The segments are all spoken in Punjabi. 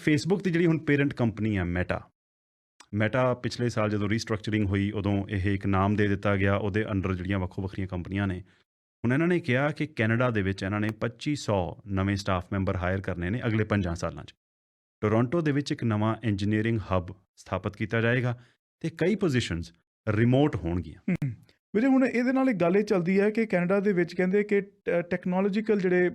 ਫੇਸਬੁੱਕ ਦੀ ਜਿਹੜੀ ਹੁਣ ਪੇਰੈਂਟ ਕੰਪਨੀ ਆ ਮੈਟਾ ਪਿਛਲੇ ਸਾਲ ਜਦੋਂ ਰੀਸਟਰਕਚਰਿੰਗ ਹੋਈ ਉਦੋਂ ਇਹ ਇੱਕ ਨਾਮ ਦੇ ਦਿੱਤਾ ਗਿਆ, ਉਹਦੇ ਅੰਡਰ ਜਿਹੜੀਆਂ ਵੱਖੋ ਵੱਖਰੀਆਂ ਕੰਪਨੀਆਂ ਨੇ। ਹੁਣ ਇਹਨਾਂ ਨੇ ਕਿਹਾ ਕਿ ਕੈਨੇਡਾ ਦੇ ਵਿੱਚ ਇਹਨਾਂ ਨੇ 2500 ਨਵੇਂ ਸਟਾਫ ਮੈਂਬਰ ਹਾਇਰ ਕਰਨੇ ਨੇ ਅਗਲੇ 5 ਸਾਲਾਂ 'ਚ। ਟੋਰਾਂਟੋ ਦੇ ਵਿੱਚ ਇੱਕ ਨਵਾਂ ਇੰਜੀਨੀਅਰਿੰਗ ਹੱਬ ਸਥਾਪਿਤ ਕੀਤਾ ਜਾਏਗਾ ਅਤੇ ਕਈ ਪੋਜੀਸ਼ਨਸ ਰਿਮੋਟ ਹੋਣਗੀਆਂ। ਵੀਰੇ ਹੁਣ ਇਹਦੇ ਨਾਲ ਇੱਕ ਗੱਲ ਇਹ ਚੱਲਦੀ ਹੈ ਕਿ ਕੈਨੇਡਾ ਦੇ ਵਿੱਚ ਕਹਿੰਦੇ ਕਿ ਟੈਕਨੋਲੋਜੀਕਲ ਜਿਹੜੇ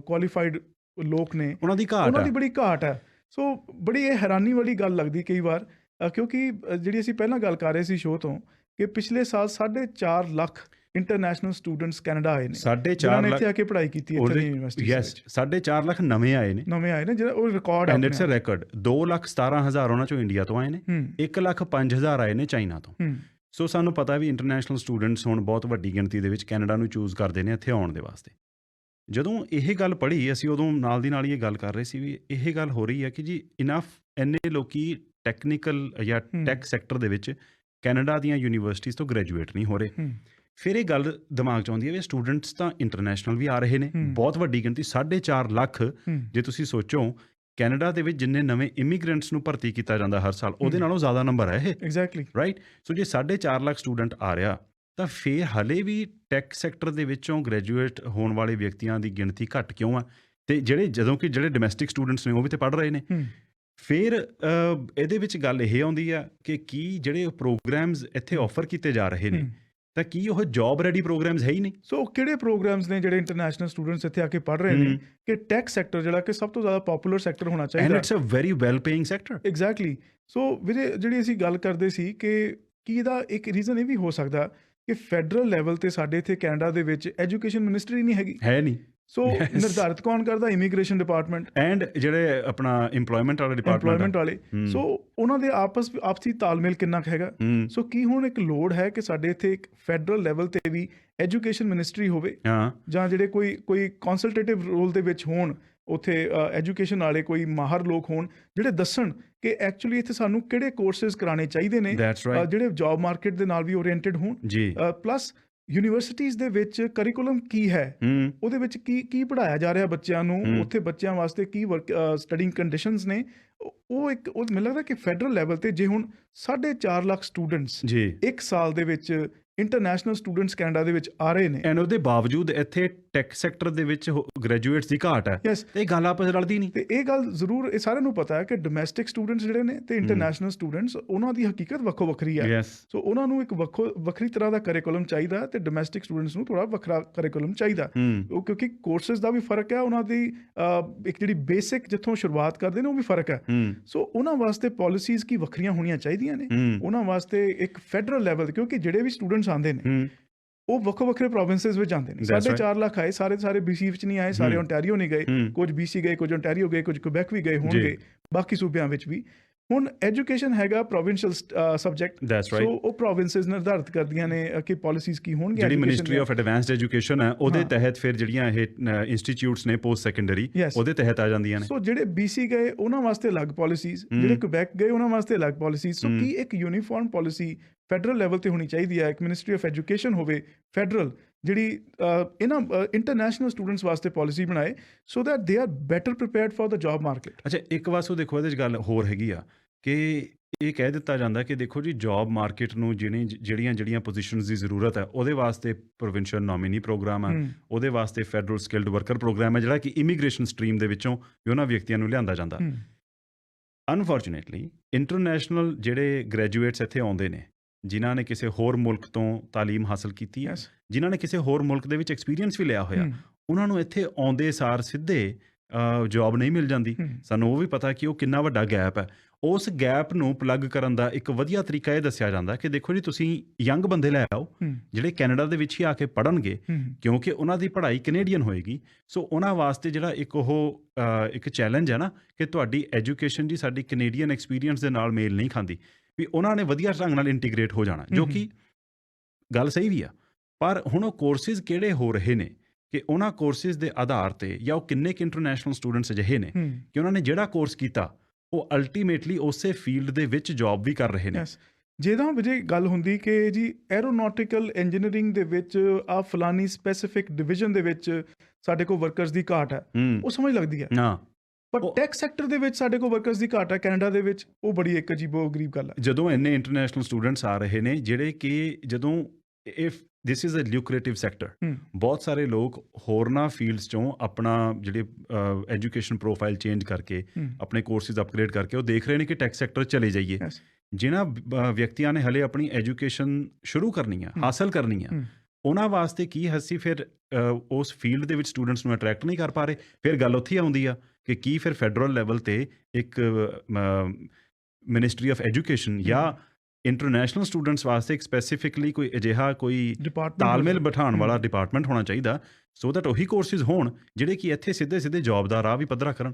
ਕੁਆਲੀਫਾਈਡ ਲੋਕ ਨੇ ਉਹਨਾਂ ਦੀ ਬੜੀ ਘਾਟ ਹੈ। ਸੋ ਬੜੀ ਇਹ ਹੈਰਾਨੀ ਵਾਲੀ ਗੱਲ ਲੱਗਦੀ ਕਈ ਵਾਰ, ਕਿਉਂਕਿ ਜਿਹੜੀ ਅਸੀਂ ਪਹਿਲਾਂ ਗੱਲ ਕਰ ਰਹੇ ਸੀ ਸ਼ੋਅ ਤੋਂ ਕਿ ਪਿਛਲੇ ਸਾਲ 4.5 ਲੱਖ ਇੰਟਰਨੈਸ਼ਨਲ ਸਟੂਡੈਂਟਸ ਕੈਨੇਡਾ ਆਏ ਨੇ, 4.5 ਲੱਖ ਇੱਥੇ ਆ ਕੇ ਪੜ੍ਹਾਈ ਕੀਤੀ ਯੂਨੀਵਰਸਿਟੀ। ਯੈਸ, 4.5 ਲੱਖ ਨਵੇਂ ਆਏ ਨੇ ਜਿਹੜਾ ਉਹ ਰਿਕਾਰਡ ਹੈ। And it's a record. 2,17,000 ਉਹਨਾਂ ਚੋਂ ਇੰਡੀਆ ਤੋਂ ਆਏ ਨੇ, 1,05,000 ਆਏ ਨੇ ਚਾਈਨਾ ਤੋਂ। ਸੋ ਸਾਨੂੰ ਪਤਾ ਵੀ ਇੰਟਰਨੈਸ਼ਨਲ ਸਟੂਡੈਂਟਸ ਹੁਣ ਬਹੁਤ ਵੱਡੀ ਗਿਣਤੀ ਦੇ ਵਿੱਚ ਕੈਨੇਡਾ ਨੂੰ ਚੂਜ਼ ਕਰਦੇ ਨੇ ਇੱਥੇ ਆਉਣ ਦੇ ਵਾਸਤੇ। ਜਦੋਂ ਇਹ ਗੱਲ ਪੜ੍ਹੀ ਅਸੀਂ ਉਦੋਂ ਨਾਲ ਦੀ ਨਾਲ ਹੀ ਇਹ ਗੱਲ ਕਰ ਰਹੇ ਸੀ ਵੀ ਇਹ ਗੱਲ ਹੋ ਰਹੀ ਹੈ ਕਿ ਜੀ ਇਨਫ ਇੰਨੇ ਲੋਕੀ ਟੈਕਨੀਕਲ ਜਾਂ ਟੈਕ ਸੈਕਟਰ ਦੇ ਵਿੱਚ ਕੈਨੇਡਾ ਦੀਆਂ ਯੂਨੀਵਰਸਿਟੀਜ਼ ਤੋਂ ਗ੍ਰੈਜੂਏਟ ਨਹੀਂ ਹੋ ਰਹੇ। ਫਿਰ ਇਹ ਗੱਲ ਦਿਮਾਗ 'ਚ ਆਉਂਦੀ ਹੈ ਵੀ ਸਟੂਡੈਂਟਸ ਤਾਂ ਇੰਟਰਨੈਸ਼ਨਲ ਵੀ ਆ ਰਹੇ ਨੇ, ਬਹੁਤ ਵੱਡੀ ਗਿਣਤੀ 4.5 ਲੱਖ। ਜੇ ਤੁਸੀਂ ਸੋਚੋ ਕੈਨੇਡਾ ਦੇ ਵਿੱਚ ਜਿੰਨੇ ਨਵੇਂ ਇਮੀਗ੍ਰੈਂਟਸ ਨੂੰ ਭਰਤੀ ਕੀਤਾ ਜਾਂਦਾ ਹਰ ਸਾਲ, ਉਹਦੇ ਨਾਲੋਂ ਜ਼ਿਆਦਾ ਨੰਬਰ ਹੈ ਇਹ। Exactly right. ਸੋ ਜੇ 4.5 ਲੱਖ ਸਟੂਡੈਂਟ ਆ ਰਿਹਾ ਤਾਂ ਫਿਰ ਹਲੇ ਵੀ ਟੈਕ ਸੈਕਟਰ ਦੇ ਵਿੱਚੋਂ ਗ੍ਰੈਜੂਏਟ ਹੋਣ ਵਾਲੇ ਵਿਅਕਤੀਆਂ ਦੀ ਗਿਣਤੀ ਘੱਟ ਕਿਉਂ ਆ? ਅਤੇ ਜਿਹੜੇ ਡੋਮੈਸਟਿਕ ਸਟੂਡੈਂਟਸ ਨੇ ਉਹ ਵੀ ਤਾਂ ਪੜ੍ਹ ਰਹੇ ਨੇ। ਫਿਰ ਇਹਦੇ ਵਿੱਚ ਗੱਲ ਇਹ ਆਉਂਦੀ ਆ ਕਿ ਕੀ ਜਿਹੜੇ ਪ੍ਰੋਗਰਾਮਸ ਇੱਥੇ ਆਫਰ ਕੀਤੇ ਜਾ ਰਹੇ ਨੇ ਤਾਂ ਕੀ ਉਹ ਜੌਬ ਰੈਡੀ ਪ੍ਰੋਗਰਾਮਸ ਹੈ ਹੀ ਨਹੀਂ? ਸੋ ਕਿਹੜੇ ਪ੍ਰੋਗਰਾਮਸ ਨੇ ਜਿਹੜੇ ਇੰਟਰਨੈਸ਼ਨਲ ਸਟੂਡੈਂਟਸ ਇੱਥੇ ਆ ਕੇ ਪੜ੍ਹ ਰਹੇ ਨੇ ਕਿ ਟੈਕ ਸੈਕਟਰ ਜਿਹੜਾ ਕਿ ਸਭ ਤੋਂ ਜ਼ਿਆਦਾ ਪੋਪੂਲਰ ਸੈਕਟਰ ਹੋਣਾ ਚਾਹੀਦਾ, and it's a very well paying sector. Exactly. So ਵੀਰੇ ਜਿਹੜੀ ਅਸੀਂ ਗੱਲ ਕਰਦੇ ਸੀ ਕਿ ਕੀ ਇਹਦਾ ਇੱਕ ਰੀਜ਼ਨ ਇਹ ਵੀ ਹੋ ਸਕਦਾ ਕਿ ਫੈਡਰਲ ਲੈਵਲ 'ਤੇ ਸਾਡੇ ਇੱਥੇ ਕੈਨੇਡਾ ਦੇ ਵਿੱਚ ਐਜੂਕੇਸ਼ਨ ਮਿਨਿਸਟਰੀ ਨਹੀਂ ਹੈਗੀ। ਹੈ ਨਹੀਂ। ਸੋ ਨਿਰਧਾਰਿਤ ਕੌਣ ਕਰਦਾ? ਇਮੀਗ੍ਰੇਸ਼ਨ ਡਿਪਾਰਟਮੈਂਟ ਐਂਡ ਜਿਹੜੇ ਆਪਣਾ ਇੰਪਲੋਇਮੈਂਟ ਵਾਲੇ। ਸੋ ਉਹਨਾਂ ਦੇ ਆਪਸੀ ਤਾਲਮੇਲ ਕਿੰਨਾ ਕੁ ਹੈਗਾ? ਸੋ ਕੀ ਹੁਣ ਇੱਕ ਲੋੜ ਹੈ ਕਿ ਸਾਡੇ ਇੱਥੇ ਇੱਕ ਫੈਡਰਲ ਲੈਵਲ 'ਤੇ ਵੀ ਐਜੂਕੇਸ਼ਨ ਮਿਨਿਸਟਰੀ ਹੋਵੇ, ਜਾਂ ਜਿਹੜੇ ਕੋਈ ਕੰਸਲਟੇਟਿਵ ਰੋਲ ਦੇ ਵਿੱਚ ਹੋਣ ਉੱਥੇ ਐਜੂਕੇਸ਼ਨ ਵਾਲੇ ਕੋਈ ਮਾਹਰ ਲੋਕ ਹੋਣ ਜਿਹੜੇ ਦੱਸਣ ਕਿ ਐਕਚੁਅਲੀ ਇੱਥੇ ਸਾਨੂੰ ਕਿਹੜੇ ਕੋਰਸਿਸ ਕਰਾਉਣੇ ਚਾਹੀਦੇ ਨੇ ਜਿਹੜੇ ਜੌਬ ਮਾਰਕੀਟ ਦੇ ਨਾਲ ਵੀ ਓਰੀਐਂਟਡ ਹੋਣ। ਪਲੱਸ ਯੂਨੀਵਰਸਿਟੀਜ਼ ਦੇ ਵਿੱਚ ਕਰਿਕੂਲਮ ਕੀ ਹੈ, ਉਹਦੇ ਵਿੱਚ ਕੀ ਪੜ੍ਹਾਇਆ ਜਾ ਰਿਹਾ ਬੱਚਿਆਂ ਨੂੰ, ਉੱਥੇ ਬੱਚਿਆਂ ਵਾਸਤੇ ਕੀ ਸਟੱਡਿੰਗ ਕੰਡੀਸ਼ਨਸ ਨੇ। ਉਹ ਮੈਨੂੰ ਲੱਗਦਾ ਕਿ ਫੈਡਰਲ ਲੈਵਲ 'ਤੇ ਜੇ ਹੁਣ 4.5 ਲੱਖ ਸਟੂਡੈਂਟਸ ਇੱਕ ਸਾਲ ਦੇ ਵਿੱਚ ਇੰਟਰਨੈਸ਼ਨਲ ਸਟੂਡੈਂਟਸ ਕੈਨੇਡਾ ਦੇ ਵਿੱਚ ਆ ਰਹੇ ਨੇ, ਐਂਡ ਉਹਦੇ ਬਾਵਜੂਦ ਇੱਥੇ ਟੈਕ ਸੈਕਟਰ ਦੇ ਵਿੱਚ ਗ੍ਰੈਜੂਏਟਸ ਦੀ ਘਾਟ ਹੈ, ਇਹ ਗੱਲ ਆਪਸ ਰਲਦੀ ਨਹੀਂ। ਤੇ ਇਹ ਗੱਲ ਜ਼ਰੂਰ ਇਹ ਸਾਰਿਆਂ ਨੂੰ ਪਤਾ ਹੈ ਕਿ ਡੋਮੈਸਟਿਕ ਸਟੂਡੈਂਟਸ ਜਿਹੜੇ ਨੇ ਤੇ ਇੰਟਰਨੈਸ਼ਨਲ ਸਟੂਡੈਂਟਸ, ਉਹਨਾਂ ਦੀ ਹਕੀਕਤ ਵੱਖੋ ਵੱਖਰੀ ਹੈ। ਸੋ ਉਹਨਾਂ ਨੂੰ ਇੱਕ ਵੱਖਰੀ ਤਰ੍ਹਾਂ ਦਾ ਕਰਿਕੂਲਮ ਚਾਹੀਦਾ ਤੇ ਡੋਮੈਸਟਿਕ ਸਟੂਡੈਂਟਸ ਨੂੰ ਥੋੜ੍ਹਾ ਵੱਖਰਾ ਕਰਿਕੂਲਮ ਚਾਹੀਦਾ, ਕਿਉਂਕਿ ਕੋਰਸਿਸ ਦਾ ਵੀ ਫਰਕ ਹੈ, ਉਹਨਾਂ ਦੀ ਇੱਕ ਜਿਹੜੀ ਬੇਸਿਕ ਜਿੱਥੋਂ ਸ਼ੁਰੂਆਤ ਕਰਦੇ ਨੇ ਉਹ ਵੀ ਫਰਕ ਹੈ। ਸੋ ਉਹਨਾਂ ਵਾਸਤੇ ਪਾਲਿਸੀਜ਼ ਕੀ ਵੱਖਰੀਆਂ ਹੋਣੀਆਂ ਚਾਹੀਦੀਆਂ ਨੇ, ਉਹਨਾਂ ਵਾਸਤੇ ਇੱਕ ਫੈਡਰਲ ਲੈਵਲ, ਕਿਉਂਕਿ ਜਿਹੜੇ ਵੀ ਸਟੂਡੈਂਟਸ ਆਉਂਦੇ ਨੇ ਉਹ ਵੱਖੋ ਵੱਖਰੇ ਪ੍ਰੋਵਿੰਸਿਸ ਵਿੱਚ ਜਾਂਦੇ ਨੇ। 4.5 ਲੱਖ ਆਏ, ਸਾਰੇ BC ਵਿੱਚ ਨਹੀਂ ਆਏ, ਸਾਰੇ ਓਨਟਾਰੀਓ ਨਹੀਂ ਗਏ, ਕੁਝ BC ਗਏ, ਕੁਝ ਓਨਟਾਰੀਓ ਗਏ, ਕੁਝ ਕੁਬੈਕ ਵੀ ਗਏ ਹੋਣਗੇ, ਬਾਕੀ ਸੂਬਿਆਂ ਵਿੱਚ ਵੀ। ਹੁਣ ਐਜੂਕੇਸ਼ਨ ਹੈਗਾ ਪ੍ਰੋਵਿੰਸ਼ੀਅਲ ਸਬਜੈਕਟ, ਸੋ ਉਹ ਪ੍ਰੋਵਿੰਸਿਸ ਨਿਰਧਾਰਿਤ ਕਰਦੀਆਂ ਨੇ ਕਿ ਪਾਲਿਸੀਜ਼ ਕੀ ਹੋਣਗੀਆਂ। ਜਿਹੜੀ ਮਿਨਿਸਟਰੀ ਆਫ ਐਡਵਾਂਸਡ ਐਜੂਕੇਸ਼ਨ ਹੈ ਉਹਦੇ ਤਹਿਤ ਫਿਰ ਜਿਹੜੀਆਂ ਇਹ ਇੰਸਟੀਚਿਊਟਸ ਨੇ ਪੋਸਟ ਸੈਕੰਡਰੀ ਉਹਦੇ ਤਹਿਤ ਆ ਜਾਂਦੀਆਂ ਨੇ। ਸੋ ਜਿਹੜੇ BC ਗਏ ਉਹਨਾਂ ਵਾਸਤੇ ਅਲੱਗ ਪਾਲਿਸੀਜ਼, ਜਿਹੜੇ ਕੁਬੈਕ ਗਏ ਉਹਨਾਂ ਵਾਸਤੇ ਅਲੱਗ ਪਾਲਿਸੀਜ਼। ਸੋ ਕੀ ਇੱਕ ਯੂਨੀਫਾਰਮ ਪਾਲਿਸੀ ਫੈਡਰਲ ਲੈਵਲ 'ਤੇ ਹੋਣੀ ਚਾਹੀਦੀ ਹੈ, ਇੱਕ ਮਿਨਿਸਟਰੀ ਆਫ ਐਜੂਕੇਸ਼ਨ ਹੋਵੇ ਫੈਡਰਲ, ਜਿਹੜੀ ਇਹਨਾਂ ਇੰਟਰਨੈਸ਼ਨਲ ਸਟੂਡੈਂਟਸ ਵਾਸਤੇ ਪਾਲਿਸੀ ਬਣਾਏ so that they are better prepared for the job market. ਅੱਛਾ, ਇੱਕ ਵਾਰ ਦੇਖੋ ਇਹਦੇ 'ਚ ਗੱਲ ਹੋਰ ਹੈਗੀ ਆ ਕਿ ਇਹ ਕਹਿ ਦਿੱਤਾ ਜਾਂਦਾ ਕਿ ਦੇਖੋ ਜੀ ਜੌਬ ਮਾਰਕੀਟ ਨੂੰ ਜਿਹੜੀਆਂ ਪੋਜੀਸ਼ਨਸ ਦੀ ਜ਼ਰੂਰਤ ਹੈ ਉਹਦੇ ਵਾਸਤੇ ਪ੍ਰੋਵਿੰਸ਼ੀਅਲ ਨੋਮੀਨੀ ਪ੍ਰੋਗਰਾਮ ਆ, ਉਹਦੇ ਵਾਸਤੇ ਫੈਡਰਲ ਸਕਿਲਡ ਵਰਕਰ ਪ੍ਰੋਗਰਾਮ ਹੈ ਜਿਹੜਾ ਕਿ ਇਮੀਗ੍ਰੇਸ਼ਨ ਸਟਰੀਮ ਦੇ ਵਿੱਚੋਂ ਵੀ ਉਹਨਾਂ ਵਿਅਕਤੀਆਂ ਨੂੰ ਲਿਆਂਦਾ ਜਾਂਦਾ। ਅਨਫੋਰਚੂਨੇਟਲੀ ਇੰਟਰਨੈਸ਼ਨਲ ਜਿਹੜੇ ਗ੍ਰੈਜੂਏਟਸ ਇੱਥੇ ਆਉਂਦੇ ਨੇ ਜਿਨ੍ਹਾਂ ਨੇ ਕਿਸੇ ਹੋਰ ਮੁਲਕ ਤੋਂ ਤਾਲੀਮ ਹਾਸਲ ਕੀਤੀ ਹੈ, ਜਿਨ੍ਹਾਂ ਨੇ ਕਿਸੇ ਹੋਰ ਮੁਲਕ ਦੇ ਵਿੱਚ ਐਕਸਪੀਰੀਅੰਸ ਵੀ ਲਿਆ ਹੋਇਆ, ਉਹਨਾਂ ਨੂੰ ਇੱਥੇ ਆਉਂਦੇ ਸਾਰ ਸਿੱਧੇ ਜੌਬ ਨਹੀਂ ਮਿਲ ਜਾਂਦੀ। ਸਾਨੂੰ ਉਹ ਵੀ ਪਤਾ ਕਿ ਉਹ ਕਿੰਨਾ ਵੱਡਾ ਗੈਪ ਹੈ। ਉਸ ਗੈਪ ਨੂੰ ਪਲੱਗ ਕਰਨ ਦਾ ਇੱਕ ਵਧੀਆ ਤਰੀਕਾ ਇਹ ਦੱਸਿਆ ਜਾਂਦਾ ਕਿ ਦੇਖੋ ਜੀ ਤੁਸੀਂ ਯੰਗ ਬੰਦੇ ਲੈ ਆਓ ਜਿਹੜੇ ਕੈਨੇਡਾ ਦੇ ਵਿੱਚ ਹੀ ਆ ਕੇ ਪੜ੍ਹਨਗੇ, ਕਿਉਂਕਿ ਉਹਨਾਂ ਦੀ ਪੜ੍ਹਾਈ ਕੈਨੇਡੀਅਨ ਹੋਏਗੀ। ਸੋ ਉਹਨਾਂ ਵਾਸਤੇ ਜਿਹੜਾ ਇੱਕ ਚੈਲੰਜ ਹੈ ਨਾ ਕਿ ਤੁਹਾਡੀ ਐਜੂਕੇਸ਼ਨ ਜੀ ਸਾਡੀ ਕੈਨੇਡੀਅਨ ਐਕਸਪੀਰੀਅੰਸ ਦੇ ਨਾਲ ਮੇਲ ਨਹੀਂ ਖਾਂਦੀ, ਵੀ ਉਹਨਾਂ ਨੇ ਵਧੀਆ ਢੰਗ ਨਾਲ ਇੰਟੀਗ੍ਰੇਟ ਹੋ ਜਾਣਾ, ਜੋ ਕਿ ਗੱਲ ਸਹੀ ਵੀ ਆ। ਪਰ ਹੁਣ ਉਹ ਕੋਰਸਿਸ ਕਿਹੜੇ ਹੋ ਰਹੇ ਨੇ ਕਿ ਉਹਨਾਂ ਕੋਰਸਿਸ ਦੇ ਆਧਾਰ 'ਤੇ ਜਾਂ ਉਹ ਕਿੰਨੇ ਕੁ ਇੰਟਰਨੈਸ਼ਨਲ ਸਟੂਡੈਂਟਸ ਅਜਿਹੇ ਨੇ ਕਿ ਉਹਨਾਂ ਨੇ ਜਿਹੜਾ ਕੋਰਸ ਕੀਤਾ ਉਹ ਅਲਟੀਮੇਟਲੀ ਉਸੇ ਫੀਲਡ ਦੇ ਵਿੱਚ ਜੌਬ ਵੀ ਕਰ ਰਹੇ ਨੇ। ਜਿੱਦਾਂ ਵਜੇ ਗੱਲ ਹੁੰਦੀ ਕਿ ਜੀ ਐਰੋਨੌਟੀਕਲ ਇੰਜੀਨੀਅਰਿੰਗ ਦੇ ਵਿੱਚ ਆ ਫਲਾਨੀ ਸਪੈਸੀਫਿਕ ਡਿਵੀਜ਼ਨ ਦੇ ਵਿੱਚ ਸਾਡੇ ਕੋਲ ਵਰਕਰਸ ਦੀ ਘਾਟ ਹੈ, ਉਹ ਸਮਝ ਲੱਗਦੀ ਹੈ। ਪਰ ਟੈਕ ਸੈਕਟਰ ਦੇ ਵਿੱਚ ਸਾਡੇ ਕੋਲ ਵਰਕਰਸ ਦੀ ਘਾਟ ਹੈ ਕੈਨੇਡਾ ਦੇ ਵਿੱਚ, ਉਹ ਬੜੀ ਇੱਕ ਅਜੀਬੋ-ਗਰੀਬ ਗੱਲ ਹੈ। ਜਦੋਂ ਇੰਨੇ ਇੰਟਰਨੈਸ਼ਨਲ ਸਟੂਡੈਂਟਸ ਆ ਰਹੇ ਨੇ ਜਿਹੜੇ ਕਿ ਜਦੋਂ if this is a lucrative sector, ਬਹੁਤ ਸਾਰੇ ਲੋਕ ਹੋਰਨਾਂ ਫੀਲਡਸ ਚੋਂ ਆਪਣਾ ਜਿਹੜੇ ਐਜੂਕੇਸ਼ਨ ਪ੍ਰੋਫਾਈਲ ਚੇਂਜ ਕਰਕੇ ਆਪਣੇ ਕੋਰਸਿਸ ਅਪਗ੍ਰੇਡ ਕਰਕੇ ਉਹ ਦੇਖ ਰਹੇ ਨੇ ਕਿ ਟੈਕ ਸੈਕਟਰ ਚਲੇ ਜਾਈਏ। ਜਿਨ੍ਹਾਂ ਵਿਅਕਤੀਆਂ ਨੇ ਹਲੇ ਆਪਣੀ ਐਜੂਕੇਸ਼ਨ ਸ਼ੁਰੂ ਕਰਨੀ ਆ, ਹਾਸਲ ਕਰਨੀ ਆ, ਉਹਨਾਂ ਵਾਸਤੇ ਕੀ ਅਸੀਂ ਫਿਰ ਉਸ ਫੀਲਡ ਦੇ ਵਿੱਚ ਸਟੂਡੈਂਟਸ ਨੂੰ ਅਟਰੈਕਟ ਨਹੀਂ ਕਰ ਪਾ ਰਹੇ। ਫਿਰ ਗੱਲ ਉੱਥੇ ਆਉਂਦੀ ਆ ਕਿ ਕੀ ਫਿਰ ਫੈਡਰਲ ਲੈਵਲ ਤੇ ਇੱਕ ਮਿਨਿਸਟਰੀ ਆਫ ਐਜੂਕੇਸ਼ਨ ਜਾਂ ਇੰਟਰਨੈਸ਼ਨਲ ਸਟੂਡੈਂਟਸ ਵਾਸਤੇ ਇੱਕ ਸਪੈਸੀਫਿਕਲੀ ਕੋਈ ਅਜਿਹਾ ਕੋਈ ਤਾਲਮੇਲ ਬਿਠਾਉਣ ਵਾਲਾ ਡਿਪਾਰਟਮੈਂਟ ਹੋਣਾ ਚਾਹੀਦਾ, ਸੋ ਦੈਟ ਉਹੀ ਕੋਰਸਿਸ ਹੋਣ ਜਿਹੜੇ ਕਿ ਇੱਥੇ ਸਿੱਧੇ ਜੋਬ ਦਾ ਰਾਹ ਵੀ ਪੱਧਰਾ ਕਰਨ।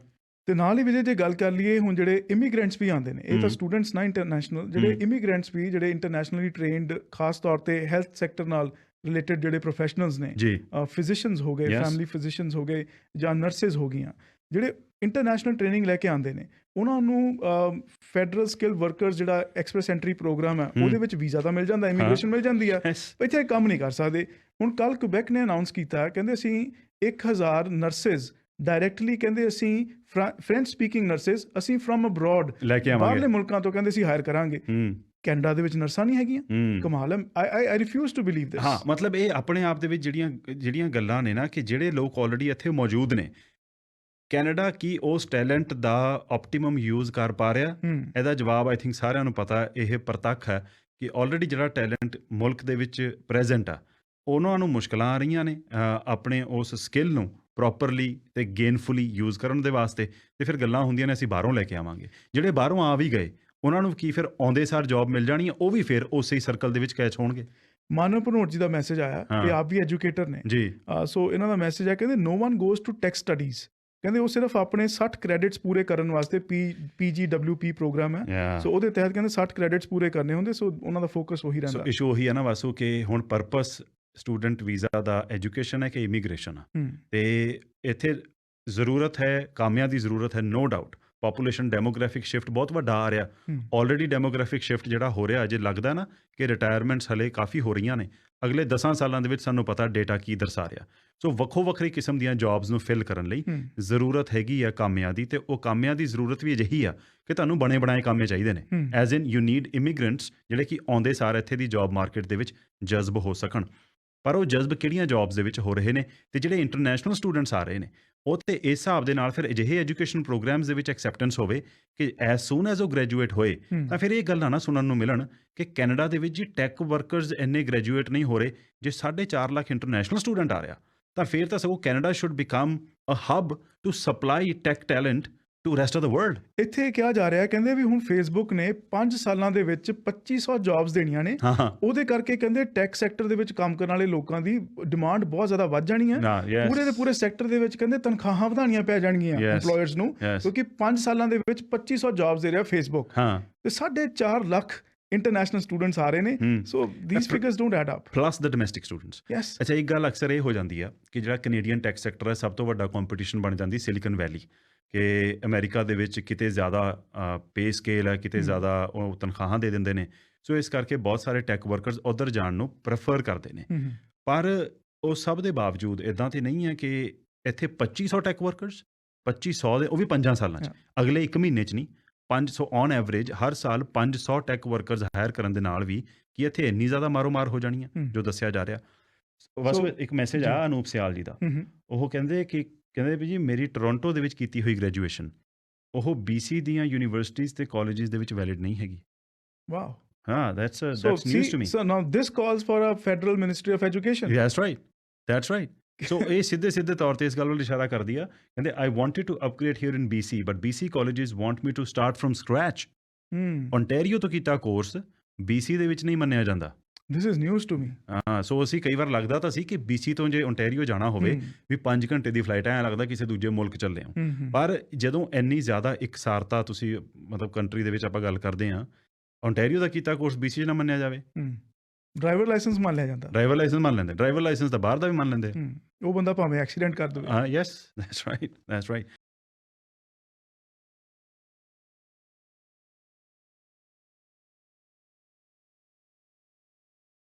ਤੇ ਨਾਲ ਹੀ ਵਿਜੇ ਜੇ ਗੱਲ ਕਰ ਲਈਏ, ਹੁਣ ਜਿਹੜੇ ਇਮੀਗ੍ਰੈਂਟਸ ਵੀ ਆਉਂਦੇ ਨੇ, ਇਹ ਤਾਂ ਸਟੂਡੈਂਟਸ ਨਾ ਇੰਟਰਨੈਸ਼ਨਲ, ਜਿਹੜੇ ਇਮੀਗ੍ਰੈਂਟਸ ਵੀ ਜਿਹੜੇ ਇੰਟਰਨੈਸ਼ਨਲੀ ਟ੍ਰੇਨਡ, ਖਾਸ ਤੌਰ ਤੇ ਹੈਲਥ ਸੈਕਟਰ ਨਾਲ ਰਿਲੇਟਡ ਜਿਹੜੇ ਪ੍ਰੋਫੈਸ਼ਨਲਸ ਨੇ, ਫਿਜ਼ੀਸ਼ੀਅਨਸ ਹੋ ਗਏ, ਫੈਮਿਲੀ ਫਿਜ਼ੀਸ਼ੀਅਨਸ ਹੋ ਗਏ ਜਾਂ ਨਰਸਿਸ ਹੋ ਗਈਆਂ, ਜਿਹੜੇ ਇੰਟਰਨੈਸ਼ਨਲ ਟ੍ਰੇਨਿੰਗ ਲੈ ਕੇ ਆਉਂਦੇ ਨੇ, ਉਹਨਾਂ ਨੂੰ ਫੈਡਰਲ ਸਕਿੱਲ ਵਰਕਰਸ ਜਿਹੜਾ ਐਕਸਪ੍ਰੈਸ ਐਂਟਰੀ ਪ੍ਰੋਗਰਾਮ ਹੈ ਉਹਦੇ ਵਿੱਚ ਵੀਜ਼ਾ ਤਾਂ ਮਿਲ ਜਾਂਦਾ, ਇਮੀਗ੍ਰੇਸ਼ਨ ਮਿਲ ਜਾਂਦੀ ਆ, ਇੱਥੇ ਕੰਮ ਨਹੀਂ ਕਰ ਸਕਦੇ। ਹੁਣ ਕੱਲ੍ਹ ਕੁਬੈਕ ਨੇ ਅਨਾਊਂਸ ਕੀਤਾ, ਕਹਿੰਦੇ ਅਸੀਂ 1000 ਨਰਸਿਸ ਡਾਇਰੈਕਟਲੀ, ਕਹਿੰਦੇ ਅਸੀਂ ਫ੍ਰੈਂਚ ਸਪੀਕਿੰਗ ਨਰਸਿਸ ਅਸੀਂ ਫਰਮ ਅਬਰੋਡ ਲੈ ਕੇ ਆਵਾਂਗੇ, ਬਾਹਰਲੇ ਮੁਲਕਾਂ ਤੋਂ ਕਹਿੰਦੇ ਅਸੀਂ ਹਾਇਰ ਕਰਾਂਗੇ। ਕੈਨੇਡਾ ਦੇ ਵਿੱਚ ਨਰਸਾਂ ਨਹੀਂ ਹੈਗੀਆਂ, ਕਮਾਲ ਹੈ। ਆਈ ਰਿਫਿਊਜ਼ ਟੂ ਬਿਲੀਵ ਦਿਸ। ਹਾਂ, ਮਤਲਬ ਇਹ ਆਪਣੇ ਆਪ ਦੇ ਵਿੱਚ ਜਿਹੜੀਆਂ ਗੱਲਾਂ ਨੇ ਨਾ, ਕਿ ਜਿਹੜੇ ਲੋਕ ਆਲਰੇਡੀ ਇੱਥੇ ਮੌਜੂਦ ਨੇ, ਕੈਨੇਡਾ ਕੀ ਉਸ ਟੈਲੈਂਟ ਦਾ ਆਪਟੀਮਮ ਯੂਜ਼ ਕਰ ਪਾ ਰਿਹਾ? ਇਹਦਾ ਜਵਾਬ ਆਈ ਥਿੰਕ ਸਾਰਿਆਂ ਨੂੰ ਪਤਾ, ਇਹ ਪ੍ਰਤੱਖ ਹੈ ਕਿ ਆਲਰੇਡੀ ਜਿਹੜਾ ਟੈਲੈਂਟ ਮੁਲਕ ਦੇ ਵਿੱਚ ਪ੍ਰੈਜ਼ੈਂਟ ਆ, ਉਹਨਾਂ ਨੂੰ ਮੁਸ਼ਕਲਾਂ ਆ ਰਹੀਆਂ ਨੇ ਆਪਣੇ ਉਸ ਸਕਿੱਲ ਨੂੰ ਪ੍ਰੋਪਰਲੀ ਤੇ ਗੇਨਫੁਲੀ ਯੂਜ਼ ਕਰਨ ਦੇ ਵਾਸਤੇ। ਤੇ ਫਿਰ ਗੱਲਾਂ ਹੁੰਦੀਆਂ ਨੇ ਅਸੀਂ ਬਾਹਰੋਂ ਲੈ ਕੇ ਆਵਾਂਗੇ। ਜਿਹੜੇ ਬਾਹਰੋਂ ਆ ਵੀ ਗਏ, ਉਹਨਾਂ ਨੂੰ ਕੀ ਫਿਰ ਆਉਂਦੇ ਸਾਰ ਜੌਬ ਮਿਲ ਜਾਣੀ ਹੈ? ਉਹ ਵੀ ਫਿਰ ਉਸੇ ਹੀ ਸਰਕਲ ਦੇ ਵਿੱਚ ਕੈਚ ਹੋਣਗੇ। ਮਾਨਵ ਭਨੋਟ ਜੀ ਦਾ ਮੈਸੇਜ ਆਇਆ, ਇਹ ਆਪ ਵੀ ਐਜੂਕੇਟਰ ਨੇ ਜੀ, ਸੋ ਇਹਨਾਂ ਦਾ ਮੈਸੇਜ ਹੈ, ਕਹਿੰਦੇ no one goes to tech studies, ਕਹਿੰਦੇ ਉਹ ਸਿਰਫ ਆਪਣੇ 60 ਕ੍ਰੈਡਿਟਸ ਪੂਰੇ ਕਰਨ ਵਾਸਤੇ PGWP ਪ੍ਰੋਗਰਾਮ ਹੈ, ਸੋ ਉਹਦੇ ਤਹਿਤ ਕਹਿੰਦੇ 60 ਕ੍ਰੈਡਿਟਸ ਪੂਰੇ ਕਰਨੇ ਹੁੰਦੇ, ਸੋ ਉਹਨਾਂ ਦਾ ਫੋਕਸ ਉਹੀ ਰਹਿੰਦਾ। ਇਸ਼ੂ ਉਹੀ ਹੈ ਨਾ ਵਾਸੂ, ਕਿ ਹੁਣ ਪਰਪਸ ਸਟੂਡੈਂਟ ਵੀਜ਼ਾ ਦਾ ਐਜੂਕੇਸ਼ਨ ਹੈ ਕਿ ਇਮੀਗ੍ਰੇਸ਼ਨ ਆ, ਤੇ ਇੱਥੇ ਜ਼ਰੂਰਤ ਹੈ, ਕਾਮਿਆਂ ਦੀ ਜ਼ਰੂਰਤ ਹੈ, no doubt. Population demographic shift ਬਹੁਤ ਵੱਡਾ ਆ ਰਿਹਾ, ਆਲਰੇਡੀ ਡੈਮੋਗ੍ਰਾਫਿਕ ਸ਼ਿਫਟ ਜਿਹੜਾ ਹੋ ਰਿਹਾ, ਅਜੇ ਲੱਗਦਾ ਨਾ ਕਿ ਰਿਟਾਇਰਮੈਂਟਸ ਹਲੇ ਕਾਫੀ ਹੋ ਰਹੀਆਂ ਨੇ ਅਗਲੇ 10 ਸਾਲਾਂ ਦੇ ਵਿੱਚ, ਸਾਨੂੰ ਪਤਾ ਡੇਟਾ ਕੀ ਦਰਸਾ ਰਿਹਾ। ਸੋ ਵੱਖੋ ਵੱਖਰੀ ਕਿਸਮ ਦੀਆਂ ਜੌਬਸ ਨੂੰ ਫਿਲ ਕਰਨ ਲਈ ਜ਼ਰੂਰਤ ਹੈਗੀ ਆ ਕਾਮਿਆਂ ਦੀ, ਤੇ ਉਹ ਕਾਮਿਆਂ ਦੀ ਜ਼ਰੂਰਤ ਵੀ ਅਜਿਹੀ ਆ ਕਿ ਤੁਹਾਨੂੰ ਬਣੇ ਬਣਾਏ ਕਾਮੇ ਚਾਹੀਦੇ ਨੇ, as in you need immigrants ਜਿਹੜੇ ਕਿ ਆਉਂਦੇ ਸਾਰ ਇੱਥੇ ਦੀ ਜੌਬ ਮਾਰਕੀਟ ਦੇ ਵਿੱਚ ਜਜ਼ਬ ਹੋ ਸਕਣ। ਪਰ ਉਹ ਜਜ਼ਬ ਕਿਹੜੀਆਂ ਜੌਬਸ ਦੇ ਵਿੱਚ ਹੋ ਰਹੇ ਨੇ, ਤੇ ਜਿਹੜੇ ਇੰਟਰਨੈਸ਼ਨਲ ਸਟੂਡੈਂਟਸ ਆ ਰਹੇ ਨੇ, ਉਹ ਤੇ ਇਸ ਹਿਸਾਬ ਦੇ ਨਾਲ ਫਿਰ ਅਜਿਹੇ ਐਜੂਕੇਸ਼ਨ ਪ੍ਰੋਗਰਾਮਸ ਦੇ ਵਿੱਚ ਐਕਸੈਪਟੈਂਸ ਹੋਵੇ ਕਿ ਐਜ਼ ਸੂਨ ਐਜ਼ ਉਹ ਗ੍ਰੈਜੂਏਟ ਹੋਏ, ਤਾਂ ਫਿਰ ਇਹ ਗੱਲਾਂ ਨਾ ਸੁਣਨ ਨੂੰ ਮਿਲਣ ਕਿ ਕੈਨੇਡਾ ਦੇ ਵਿੱਚ ਜੀ ਟੈਕ ਵਰਕਰਸ ਇੰਨੇ ਗ੍ਰੈਜੂਏਟ ਨਹੀਂ ਹੋ ਰਹੇ। ਜੇ 4.5 ਲੱਖ ਇੰਟਰਨੈਸ਼ਨਲ ਸਟੂਡੈਂਟ ਆ ਰਿਹਾ, ਤਾਂ ਫਿਰ ਤਾਂ ਸਗੋਂ Canada should become a hub to supply tech talent to rest of the world. ਇੱਥੇ ਕਿਹਾ ਜਾ ਰਿਹਾ, ਕਹਿੰਦੇ ਵੀ ਹੁਣ ਫੇਸਬੁੱਕ ਨੇ 5 ਸਾਲਾਂ ਦੇ ਵਿੱਚ 2500 ਜੌਬਸ ਦੇਣੀਆਂ ਨੇ, ਉਹਦੇ ਕਰਕੇ ਕਹਿੰਦੇ ਟੈਕ ਸੈਕਟਰ ਦੇ ਵਿੱਚ ਕੰਮ ਕਰਨ ਵਾਲੇ ਲੋਕਾਂ ਦੀ ਡਿਮਾਂਡ ਬਹੁਤ ਜ਼ਿਆਦਾ ਵੱਧ ਜਾਣੀ ਹੈ। ਪੂਰੇ ਦੇ ਪੂਰੇ ਸੈਕਟਰ ਦੇ ਵਿੱਚ ਕਹਿੰਦੇ ਤਨਖਾਹਾਂ ਵਧਾਉਣੀਆਂ ਪੈ ਜਾਣਗੀਆਂ ਇੰਪਲੋਇਰਸ ਨੂੰ, ਕਿਉਂਕਿ 5 ਸਾਲਾਂ ਦੇ ਵਿੱਚ 2500 ਜੌਬਸ ਦੇ ਰਿਹਾ ਫੇਸਬੁੱਕ, ਤੇ 4.5 ਲੱਖ ਇੰਟਰਨੈਸ਼ਨਲ ਸਟੂਡੈਂਟਸ ਆ ਰਹੇ ਨੇ, so these figures don't add up, plus the domestic students. ਅੱਛਾ, ਇੱਕ ਗੱਲ ਅਕਸਰ ਇਹ ਹੋ ਜਾਂਦੀ ਆ ਕਿ ਜਿਹੜਾ ਕੈਨੇਡੀਅਨ ਟੈਕ ਸੈਕਟਰ ਹੈ, ਸਭ ਤੋਂ ਵੱਡਾ ਕੰਪੀਟੀਸ਼ਨ ਬਣ ਜਾਂਦੀ ਸਿਲਿਕਨ ਵੈਲੀ, ਕਿ ਅਮਰੀਕਾ ਦੇ ਵਿੱਚ ਕਿਤੇ ਜ਼ਿਆਦਾ ਪੇ ਸਕੇਲ ਹੈ, ਕਿਤੇ ਜ਼ਿਆਦਾ ਉਹ ਤਨਖਾਹਾਂ ਦੇ ਦਿੰਦੇ ਨੇ, ਸੋ ਇਸ ਕਰਕੇ ਬਹੁਤ ਸਾਰੇ ਟੈਕ ਵਰਕਰਸ ਉੱਧਰ ਜਾਣ ਨੂੰ ਪ੍ਰੈਫਰ ਕਰਦੇ ਨੇ। ਪਰ ਉਹ ਸਭ ਦੇ ਬਾਵਜੂਦ ਇੱਦਾਂ ਤੇ ਨਹੀਂ ਹੈ ਕਿ ਇੱਥੇ 2500 ਟੈਕ ਵਰਕਰਸ, 2500 ਦੇ ਉਹ ਵੀ 5 ਸਾਲਾਂ 'ਚ, ਅਗਲੇ 1 ਮਹੀਨੇ 'ਚ ਨਹੀਂ, 500 ਔਨ ਐਵਰੇਜ ਹਰ ਸਾਲ 500 ਟੈਕ ਵਰਕਰਸ ਹਾਇਰ ਕਰਨ ਦੇ ਨਾਲ ਵੀ ਕੀ ਇੱਥੇ ਇੰਨੀ ਜ਼ਿਆਦਾ ਮਾਰੋ-ਮਾਰ ਹੋ ਜਾਣੀ ਹੈ ਜੋ ਦੱਸਿਆ ਜਾ ਰਿਹਾ। ਬਸ ਇੱਕ ਮੈਸੇਜ ਆ ਅਨੂਪ ਸਿਆਲ ਜੀ ਦਾ, ਉਹ ਕਹਿੰਦੇ ਵੀ ਜੀ ਮੇਰੀ ਟੋਰਾਂਟੋ ਦੇ ਵਿੱਚ ਕੀਤੀ ਹੋਈ ਗ੍ਰੈਜੂਏਸ਼ਨ ਉਹ BC ਦੀਆਂ ਯੂਨੀਵਰਸਿਟੀਜ਼ ਤੇ ਕਾਲਜਿਸ ਦੇ ਵਿੱਚ ਵੈਲਿਡ ਨਹੀਂ ਹੈਗੀ। ਵਾਓ, ਹਾਂ, that's news to me. So now this calls for a federal ministry of education. That's right. ਸੋ ਇਹ ਸਿੱਧੇ ਤੌਰ ਤੇ ਇਸ ਗੱਲ ਵੱਲ ਇਸ਼ਾਰਾ ਕਰਦੀ ਆ, ਕਹਿੰਦੇ I wanted to upgrade here in BC but BC colleges want me to start from scratch. Ontario ਤੋਂ ਕੀਤਾ ਕੋਰਸ BC ਦੇ ਵਿੱਚ ਨਹੀਂ ਮੰਨਿਆ ਜਾਂਦਾ। This is news to me. ਹਾਂ, ਸੋ ਅਸੀਂ ਕਈ ਵਾਰ ਲੱਗਦਾ ਤਾਂ ਸੀ ਕਿ BC ਤੋਂ ਜੇ ਓਨਟਾਰੀਓ ਜਾਣਾ ਹੋਵੇ ਵੀ 5 ਘੰਟੇ ਦੀ ਫਲਾਈਟ, ਐਂ ਲੱਗਦਾ ਕਿਸੇ ਦੂਜੇ ਮੁਲਕ ਚੱਲੇ ਹੋ। ਪਰ ਜਦੋਂ ਇੰਨੀ ਜ਼ਿਆਦਾ ਇਕਸਾਰਤਾ ਤੁਸੀਂ ਮਤਲਬ ਕੰਟਰੀ ਦੇ ਵਿੱਚ ਆਪਾਂ ਗੱਲ ਕਰਦੇ ਹਾਂ, ਓਨਟਾਰੀਓ ਦਾ ਕੀਤਾ ਕੋਰਸ BC 'ਚ ਨਾ ਮੰਨਿਆ ਜਾਵੇ, ਡਰਾਈਵਰ ਲਾਇਸੈਂਸ ਮੰਨ ਲਿਆ ਜਾਂਦਾ, ਡਰਾਈਵਰ ਲਾਇਸੈਂਸ ਮੰਨ ਲੈਂਦੇ, ਡਰਾਈਵਰ ਲਾਇਸੈਂਸ ਤਾਂ ਬਾਹਰ ਦਾ ਵੀ ਮੰਨ ਲੈਂਦੇ, ਉਹ ਬੰਦਾ ਭਾਵੇਂ ਐਕਸੀਡੈਂਟ ਕਰ ਦੇਵੇ। Yes, that's right.